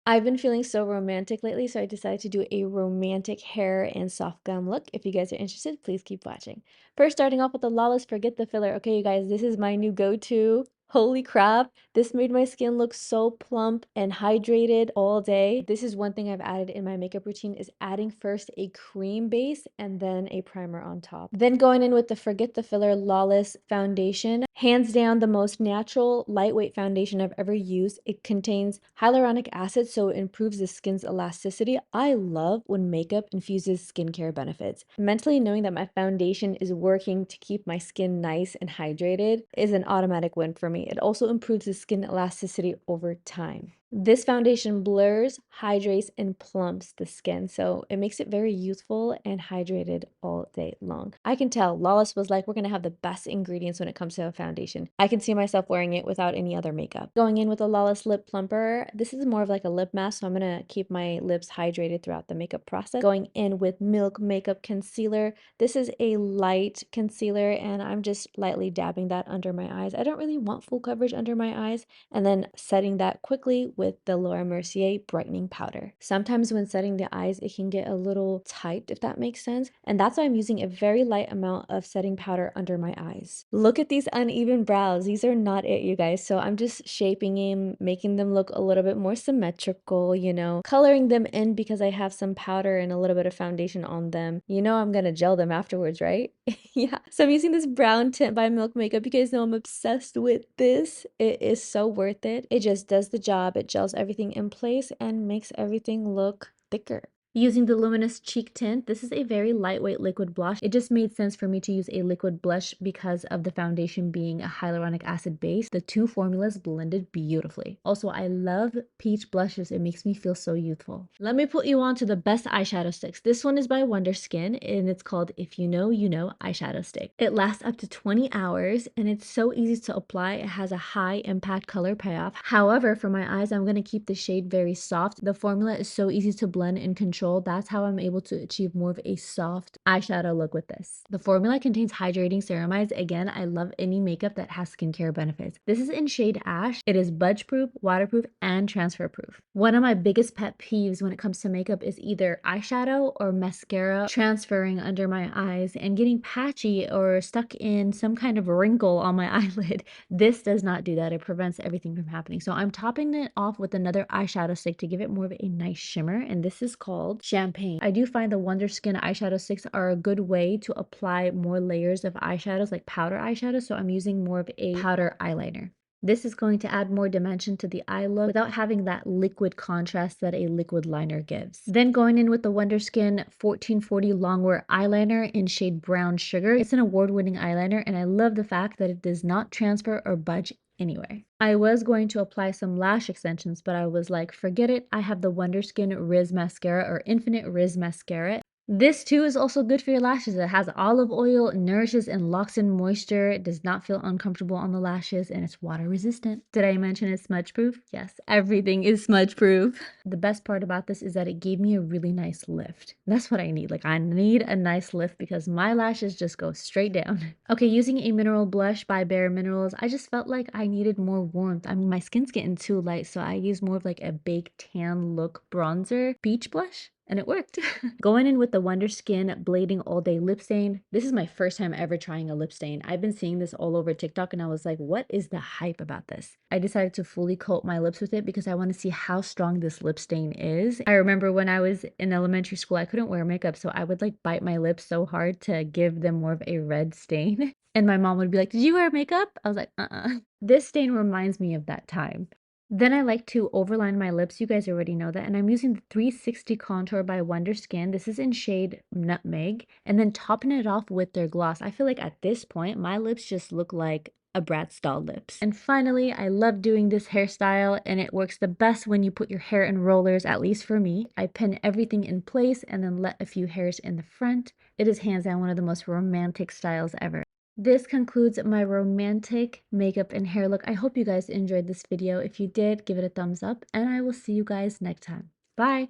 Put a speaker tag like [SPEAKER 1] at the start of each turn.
[SPEAKER 1] I've been feeling so romantic lately, so I decided to do a romantic hair and soft glam look. If you guys are interested, please keep watching. First, starting off with the Lawless Forget the Filler. Okay, you guys, this is my new go-to. Holy crap, this made my skin look so plump and hydrated all day. This is one thing I've added in my makeup routine is adding first a cream base and then a primer on top. Then going in with the Forget the Filler Lawless foundation. Hands down the most natural, lightweight foundation I've ever used. It contains hyaluronic acid, so it improves the skin's elasticity. I love when makeup infuses skincare benefits. Mentally knowing that my foundation is working to keep my skin nice and hydrated is an automatic win for me. It also improves the skin elasticity over time. This foundation blurs, hydrates, and plumps the skin, so it makes it very youthful and hydrated all day long. I can tell Lawless was like, we're gonna have the best ingredients when it comes to a foundation. I can see myself wearing it without any other makeup. Going in with a Lawless Lip Plumper, this is more of like a lip mask, so I'm gonna keep my lips hydrated throughout the makeup process. Going in with Milk Makeup Concealer. This is a light concealer, and I'm just lightly dabbing that under my eyes. I don't really want full coverage under my eyes, and then setting that quickly with the Mercier brightening powder. Sometimes when setting the eyes, it can get a little tight, if that makes sense. And that's why I'm using a very light amount of setting powder under my eyes. Look at these uneven brows. These are not it, you guys. So I'm just shaping them, making them look a little bit more symmetrical, you know, coloring them in because I have some powder and a little bit of foundation on them. You know, I'm gonna gel them afterwards, right? Yeah. So I'm using this brown tint by Milk Makeup. You guys know I'm obsessed with this. It is so worth it. It just does the job. It gels everything in place and makes everything look thicker. Using the Luminous Cheek Tint, this is a very lightweight liquid blush. It just made sense for me to use a liquid blush because of the foundation being a hyaluronic acid base. The two formulas blended beautifully. Also, I love peach blushes. It makes me feel so youthful. Let me put you on to the best eyeshadow sticks. This one is by WonderSkin and it's called If You Know, You Know Eyeshadow Stick. It lasts up to 20 hours and it's so easy to apply. It has a high impact color payoff. However, for my eyes, I'm going to keep the shade very soft. The formula is so easy to blend and control. That's how I'm able to achieve more of a soft eyeshadow look with this. The formula contains hydrating ceramides. Again, I love any makeup that has skincare benefits. This is in shade Ash. It is budge proof, waterproof, and transfer proof. One of my biggest pet peeves when it comes to makeup is either eyeshadow or mascara transferring under my eyes and getting patchy or stuck in some kind of wrinkle on my eyelid. This does not do that. It prevents everything from happening. So I'm topping it off with another eyeshadow stick to give it more of a nice shimmer, and this is called Champagne. I do find the WonderSkin eyeshadow sticks are a good way to apply more layers of eyeshadows, like powder eyeshadow, so I'm using more of a powder eyeliner. This is going to add more dimension to the eye look without having that liquid contrast that a liquid liner gives. Then going in with the WonderSkin 1440 Longwear eyeliner in shade Brown Sugar. It's an award-winning eyeliner, and I love the fact that it does not transfer or budge anywhere. I was going to apply some lash extensions, but I was like, forget it. I have the WonderSkin RIZZ mascara or Infinite RIZZ mascara. This too is also good for your lashes. It has olive oil, nourishes and locks in moisture. It does not feel uncomfortable on the lashes, and it's water resistant. Did I mention it's smudge proof? Yes, everything is smudge proof. The best part about this is that it gave me a really nice lift. That's what I need. Like, I need a nice lift because my lashes just go straight down. Okay, using a mineral blush by Bare Minerals, I just felt like I needed more warmth. I mean, my skin's getting too light, so I used more of like a baked tan look bronzer peach blush. And it worked. Going in with the WonderSkin Blading All Day Lip Stain. This is my first time ever trying a lip stain. I've been seeing this all over TikTok and I was like, what is the hype about this? I decided to fully coat my lips with it because I want to see how strong this lip stain is. I remember when I was in elementary school, I couldn't wear makeup, so I would like bite my lips so hard to give them more of a red stain. And my mom would be like, did you wear makeup? I was like, This stain reminds me of that time. Then I like to overline my lips. You guys already know that. And I'm using the 360 Contour by WonderSkin. This is in shade Nutmeg. And then topping it off with their gloss. I feel like at this point, my lips just look like a Bratz doll lips. And finally, I love doing this hairstyle, and it works the best when you put your hair in rollers, at least for me. I pin everything in place and then let a few hairs in the front. It is hands down one of the most romantic styles ever. This concludes my romantic makeup and hair look. I hope you guys enjoyed this video. If you did, give it a thumbs up, and I will see you guys next time. Bye!